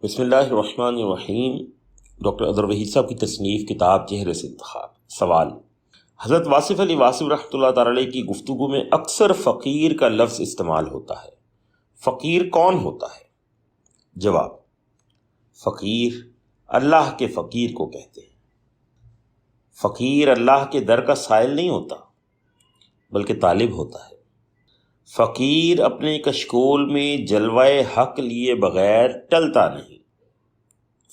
بسم اللہ الرحمن الرحیم۔ ڈاکٹر عبد الوہید صاحب کی تصنیف کتاب چہرے سے انتخاب۔ سوال: حضرت واصف علی واصف رحمۃ اللہ تعالی علیہ کی گفتگو میں اکثر فقیر کا لفظ استعمال ہوتا ہے، فقیر کون ہوتا ہے؟ جواب: فقیر اللہ کے فقیر کو کہتے ہیں۔ فقیر اللہ کے در کا سائل نہیں ہوتا بلکہ طالب ہوتا ہے۔ فقیر اپنے کشکول میں جلوہ حق لیے بغیر ٹلتا نہیں۔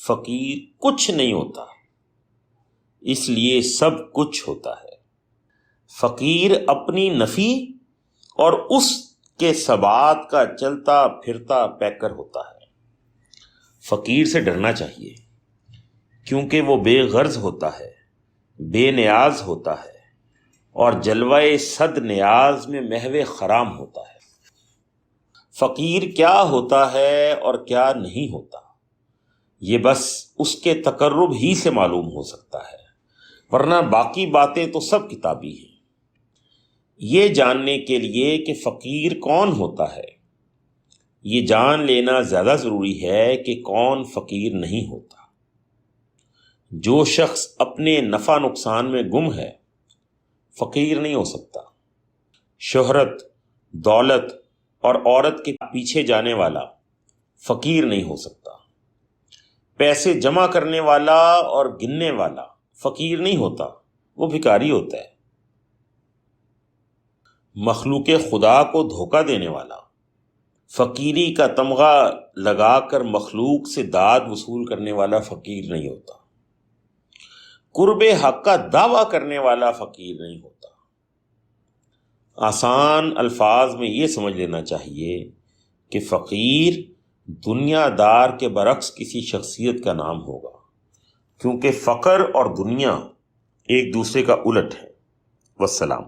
فقیر کچھ نہیں ہوتا اس لیے سب کچھ ہوتا ہے۔ فقیر اپنی نفی اور اس کے ثبات کا چلتا پھرتا پیکر ہوتا ہے۔ فقیر سے ڈرنا چاہیے کیونکہ وہ بے غرض ہوتا ہے، بے نیاز ہوتا ہے اور جلوہ صد نیاز میں محو خرام ہوتا ہے۔ فقیر کیا ہوتا ہے اور کیا نہیں ہوتا یہ بس اس کے تقرب ہی سے معلوم ہو سکتا ہے، ورنہ باقی باتیں تو سب کتابی ہیں۔ یہ جاننے کے لیے کہ فقیر کون ہوتا ہے یہ جان لینا زیادہ ضروری ہے کہ کون فقیر نہیں ہوتا۔ جو شخص اپنے نفع نقصان میں گم ہے فقیر نہیں ہو سکتا۔ شہرت، دولت اور عورت کے پیچھے جانے والا فقیر نہیں ہو سکتا۔ پیسے جمع کرنے والا اور گننے والا فقیر نہیں ہوتا، وہ بھکاری ہوتا ہے۔ مخلوق خدا کو دھوکہ دینے والا فقیری کا تمغہ لگا کر مخلوق سے داد وصول کرنے والا فقیر نہیں ہوتا۔ قرب حق کا دعویٰ کرنے والا فقیر نہیں ہوتا۔ آسان الفاظ میں یہ سمجھ لینا چاہیے کہ فقیر دنیا دار کے برعکس کسی شخصیت کا نام ہوگا، کیونکہ فقر اور دنیا ایک دوسرے کا الٹ ہے۔ والسلام۔